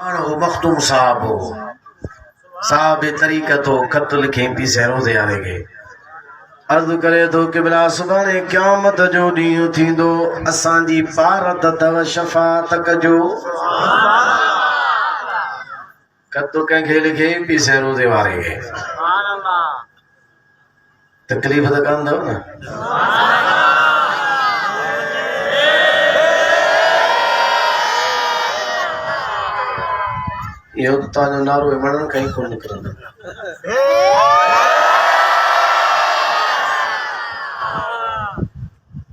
वो मखदूम साहब हो साहब तरीक़त हो ख़त लिखे पीसे रोज़े वाले के अर्ज़ करे तो किबला सुभाणे क़यामत जो ॾींहुं थींदो असांजी पारत अथव शफ़ाअत कजो ख़त कंहिंखे लिखे पीसे रोज़े वारे के तकलीफ़ त कंदव न यो ताजो नारो वणन कहीं कोन निकरंदो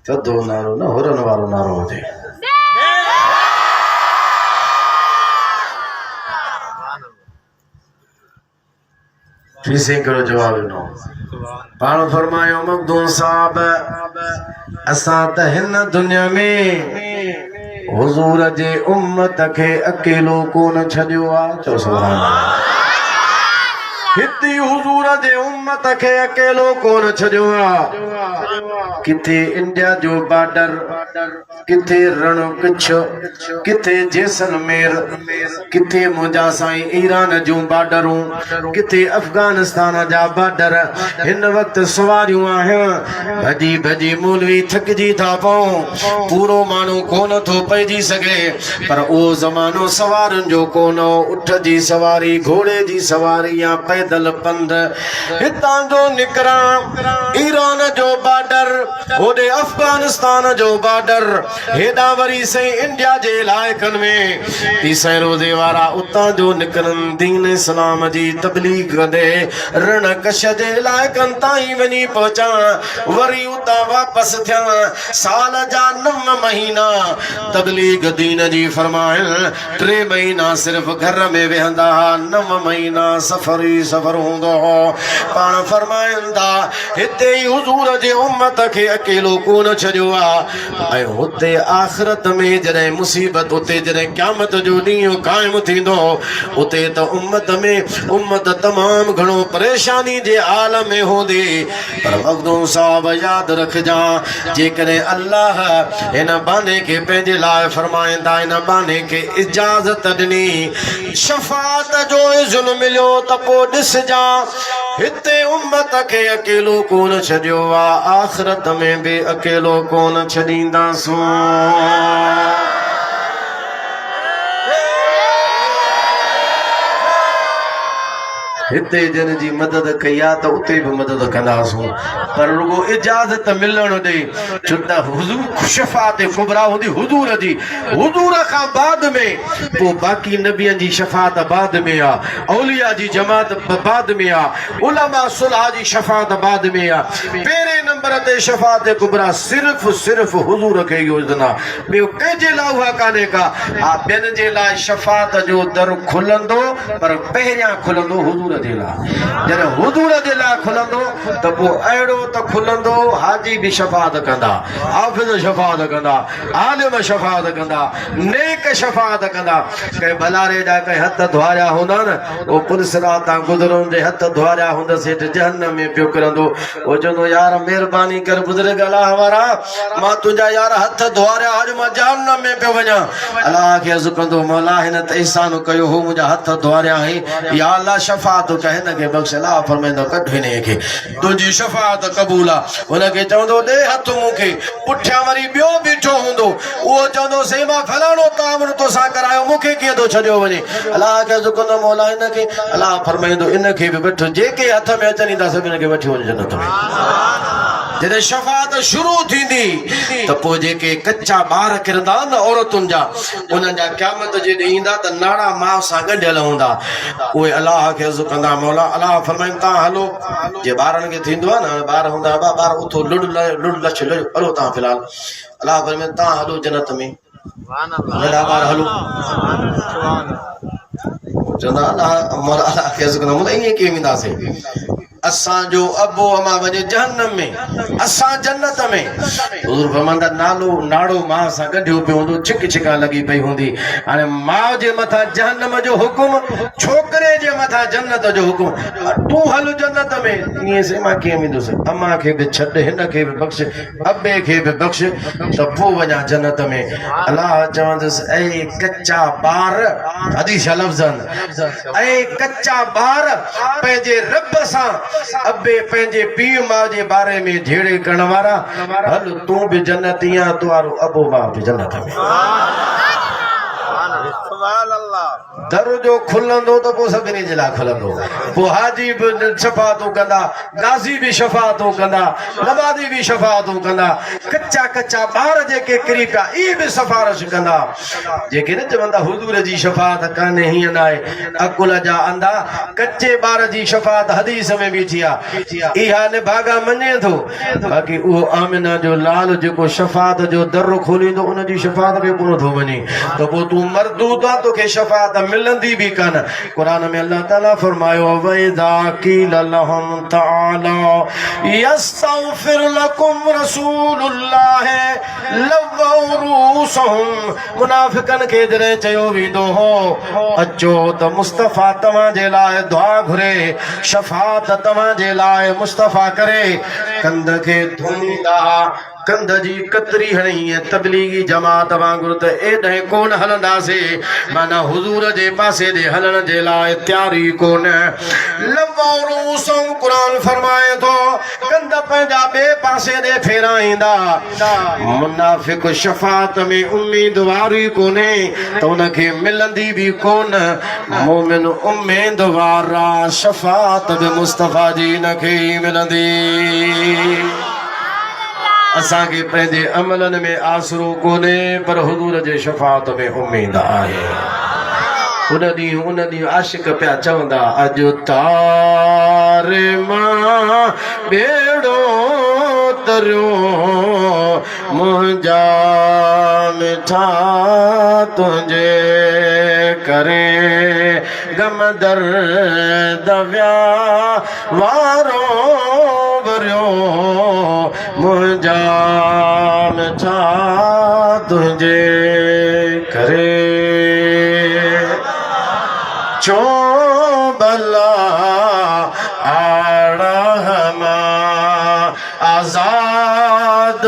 थधो नारो न हुरन वारो नारो हुजे टीसे करो जवाब ॾिनो पाण फरमायो मखदूम साहब असां त हिन दुनिया में हुजूर जे उम्मत के अकेलो कोन छॾियो आ चओ सुभान अल्लाह हिते हुजूर जे उम्मत के अकेलो कोन छॾियो आ किथे इंडिया जो बॉर्डर किथे रण कच्छ किथे जैसलमेर किथे मुंहिंजा साईं ईरान जूं बॉर्डरूं किथे अफगानिस्तान जा बॉर्डर हिन वक्त सवारियूं आहिनि भॼी भॼी मौलवी थकिजी था पऊं पूरो माण्हू कोन थो पइजी सघे पर उहो ज़मानो सवारियुनि जो कोन हो उठ जी सवारी घोड़े जी सवारी या पैदल पंध हितां जो निकिरां ईरान जो बॉर्डर होॾे अफगानिस्तान जो बॉर्डर हेॾा वरी साईं इंडिया जे इलाइक़नि में पीसे रोज़े वारा उतां जो निकिरनि दीन इस्लाम जी तबलीग कंदे रण कच्छ जे इलाइक़नि ताईं वञी पहुचां वरी उतां वापसि थियां साल जा 9 महीना तबलीग दीन जी फरमाइल 3 महीना सिर्फ़ घर में वेहंदा 9 महीना सफ़र ई सफ़र हूंदो हो पाण फरमाईंदा हिते ई हुजूर जे उम्मत खे अकेलो कोन छॾियो आ ऐं हुते आख़िरत में जॾहिं मुसीबत उते जॾहिं क़यामत जो ॾींहुं क़ाइमु थींदो उते त उम्मत तमामु घणो परेशानी जे आलम में हूंदी पर मखदूम साहब यादि रखजांइ जेकॾहिं अल्लाह हिन बाने खे पंहिंजे लाइ फरमाईंदा हिन बाने खे इजाज़त ॾिनी शफ़ाअत जो इज़्न मिलियो त पोइ ॾिसजांइ हिते उम्मत खे अकेलो कोन छॾियो आहे आख़िरत में बि अकेलो कोन छॾींदासूं हिते जिन जी मदद कई आहे त उते बि मदद कंदासूं पर रुगो इजाज़त मिलण ॾे छो त हुजूर शफ़ाअत कुबरा हूंदी हुजूर खां बाद में पोइ बाक़ी नबियनि जी शफ़ाअत बाद में आहे औलिया जी जमात बाद में आहे उलमा सुलह जी शफ़ाअत बाद में आहे पहिरें नंबर ते शफ़ाअत कुबरा सिर्फ़ हुजूर खे योजना ॿियो कंहिंजे लाइ उहा कान्हे का हा ॿियनि जे लाइ शफ़ाअत जो दर खुलंदो पर पहिरियां खुलंदो हुजूर जे लाइ जॾहिं हुजूर जे लाइ खुलंदो त पोइ अहिड़ो त खुलंदो हाजी बि शफ़ाअत कंदा हाफ़िज़ शफ़ाअत कंदा आलिम शफ़ाअत कंदा नेक शफ़ाअत कंदा कंहिं भलारे जा कंहिं हथ धोआरिया हूंदा न उहो पुलिस रातां गुज़रनि जे हथ धोआरिया हूंदसि हेठि जहन्नम में पियो किरंदो उहो चवंदो यार महिरबानी कर बुज़ुर्ग अलाह वारा मां तुंहिंजा यार हथ धोआरिया अॼु मां जहन्नम में पियो वञा अलाह खे अर्ज़ु कंदो मौला हिन त ihsan कयो हो मुंहिंजा हथ धोआरिया हुई या अलाह शफ़ाअत कहे न के बख़्श अलाह फरमाईंदो कढ हिन खे तुंहिंजी शफ़ाअत क़बूल आहे हुनखे चवंदो ॾे हथ मूंखे पुठियां वरी ॿियो बीठो हूंदो उहो चवंदो साईं मां फलाणो तामर तोसां करायो मूंखे कीअं थो छॾियो वञे अलाह खे अर्ज़ु कंदो मौला हिन खे अलाह फरमाईंदो इन खे बि वठि जेके हथ में अचनि था सभिनि खे वठी वञ जन्नत में जॾहिं शफ़ाअत शुरू थींदी त पोइ जेके कच्चा ॿार किरंदा न औरतुनि जा उन्हनि जा क़यामत जे ॾींहुं ईंदा त नाड़ा माउ सां ॻंढियल हूंदा उहे अलाह खे अर्ज़ु कंदा मौला अलाह फरमाईंदा तव्हां हलो जे ॿारनि खे थींदो आहे न ॿार हूंदा ॿार उथो लुड़ लछ हलो तव्हां फ़िलहाल अलाह फरमाईंदा तव्हां हलो जन्नत में नंढा ॿार हलो चवंदा अलाह मौला अलाह खे अर्ज़ु कंदा मौला ईअं कीअं वेंदासीं असांजो अबो अमा वञे जहन्नम में असां जन्नत में हुज़ूर फरमाईंदा नाड़ो माउ सां गॾियो पियो हूंदो छिक छिका लॻी पई हूंदी हाणे माउ जे मथां जहन्नम जो हुकुम छोकिरे जे मथां जन्नत जो हुकुम तू हल जन्नत में ये से मां के में से अम्मा के भी छड हिन के भी बख्श अबे के भी बख्श तो पो वना जन्नत में अल्लाह चवंदस ए कच्चा बार हदीस लफ्जन ए कच्चा बार पंहिंजे रब सां अबे पंहिंजे पीउ मां जे बारे में झेड़े करण वारा हल तू भी जन्नती आ तुआरो अबो मां भी जन्नत में दरजो खुलंदो तो पो सभिनी जे लाइ खुलंदो पो हाजी भी शफाअतूं कंदा गाज़ी भी शफाअतूं कंदा नमाज़ी भी शफाअतूं कंदा कच्चा कच्चा ॿार जेके किरी पिया इहे भी सिफारिश कंदा जेके न चवंदा हुज़ूर जी शफाअत कान्हे हीअं न आहे अकुल जा अंधा कच्चे ॿार जी शफाअत हदीस में बीठी आहे इहा निभागा मञे थो बाक़ी उहो आमिना जो लाल जेको शफाअत जो दर खोलींदो उन जी शफाअत खे कोन थो वञे त पोइ तूं मरदूद आहे तोखे शफाअत मिलंदी भी कान कुरान में अल्लाह ताला फरमायो वइदा कील लहुम तआला यस्तगफिर लकुम रसूलुल्लाह लवौ रूसहुम मुनाफिकन के जरे चयो वेंदो हो अचो त मुस्तफा तव्हां जे लाइ दुआ घुरे शफाअत तव्हां जे लाइ मुस्तफा करे कंध खे धुनींदा कंध जी कतरी हणी तबलीगी जमात वांगुरु त एॾे कोन हलंदासीं माना हुजूर जे पासे ॾे हलण जे लाइ तयारी कोन लवरूसम कुरान फरमाए थो कंध पंहिंजा ॿिए पासे ॾे फेराईंदा मुनाफिक शफाअत में उम्मीदवारी कोन्हे त उनखे मिलंदी बि कोन मोमिन उम्मीदवार शफाअत बि मुस्तफा जी इनखे ई मिलंदी असांखे पंहिंजे अमलनि में आसरो कोन्हे पर हुजूर जे शफाअत में उम्मीद आहे उन ॾींहुं आशिक पिया चवंदा अॼु तारे मां बेड़ो तरियो मुंहिंजा मिठा तुंहिंजे करे गम दर्द विया वारो भरियो मुंहिंजा मिठा तुंहिंजे करे छो भला आड़ा आज़ाद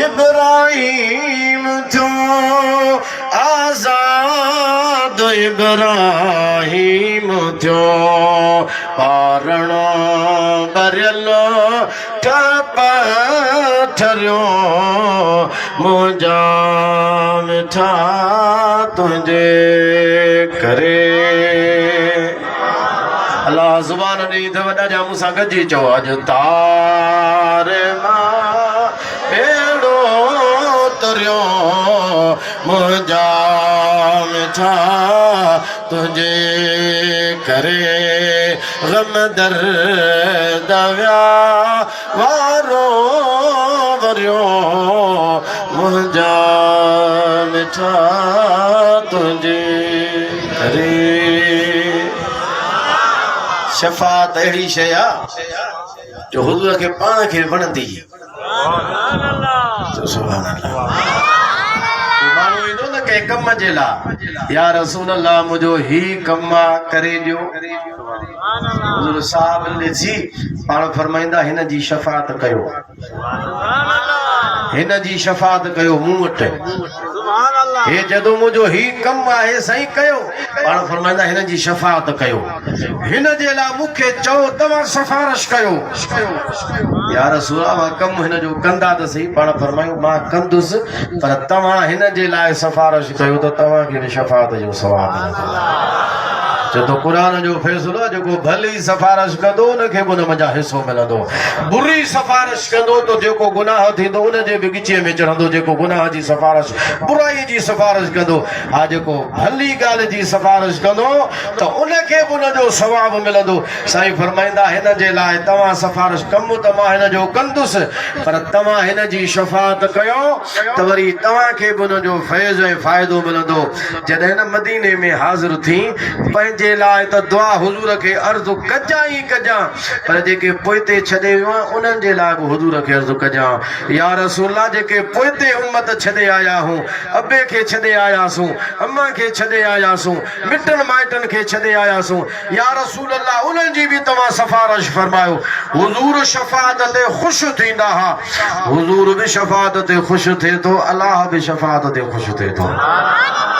इब्राहिम थियो आज़ाद इब्राहिम थियो पारण भरियल ठप ठरियो मुंहिंजा मिठा तुंहिंजे करे अल्लाह ज़ुबान ॾेई त वॾा जा मूंसां गॾिजी चओ अॼु तारे मां बेड़ो तरियो मुंहिंजा मिठा तुंहिंजे करे गम दर्द विया वारो भरियो मुंहिंजा मिठा तुंहिंजे करे शफाअत अहिड़ी शइ आहे जो हुज़ूर खे पाण खे वणंदी सुभान अल्लाह माण्हू ईंदो न कंहिं कम जे लाइ या रसूल अल्लाह मुंहिंजो ही कम आहे करे ॾियो हुज़ूर साहब लिखी पाण फरमाईंदा हिन जी शफाअत कयो हिन जी शफाअत कयो मूं वटि हे जदों मुंहिंजो ही कम आहे साईं कयो पाण फरमाईंदा हिन जी शफाअत कयो हिन जे लाइ मूंखे चओ तव्हां सिफारिश कयो या रसूल मां कम हिन जो कंदा त सही पाण फरमायूं मां कंदुसि पर तव्हां हिन जे लाइ सिफारिश कयो त तव्हांखे बि शफाअत जो सवाब मिलंदो जो कुरान जो फैसलो जेको भली सिफारिश कंदो उनखे बि उन मज़ा हिसो मिलंदो बुरी सिफारिश कंदो तो जेको गुनाह थींदो उनजे बि गिचे में चढ़ंदो जेको गुनाह जी सिफारिश बुराई जी सिफारिश कंदो हा जेको भली ॻाल्हि जी सिफारिश कंदो त उनखे बि उनजो सवाब मिलंदो साईं फरमाईंदा हिन जे लाइ तव्हां सिफारिश कमु त मां हिन जो कंदुसि पर तव्हां हिन जी शफाअत कयो त वरी तव्हांखे बि उनजो फैज़ ऐं फ़ाइदो मिलंदो जॾहिं न मदीने में हाज़िर थी पंहिंजे जे लाइ त दुआ हुजूर खे अर्ज़ कजां ई कजां पर जेके पोइते छॾे वियो उन्हनि जे लाइ बि हुजूर खे अर्ज़ कजां या रसूला जेके पोइते उम्मत छॾे आया हूं अबे खे छॾे आयासूं अम्मा खे छॾे आयासूं मिटनि माइटनि खे छॾे आयासूं या रसूल अल्लाह उन्हनि जी बि तव्हां सिफारिश फरमायो हुजूर शफ़ाअत ते ख़ुशि थींदा हा हुजूर बि शफ़ाअत ते ख़ुशि थिए थो अलाह बि शफ़ाअत ते ख़ुशि थिए थो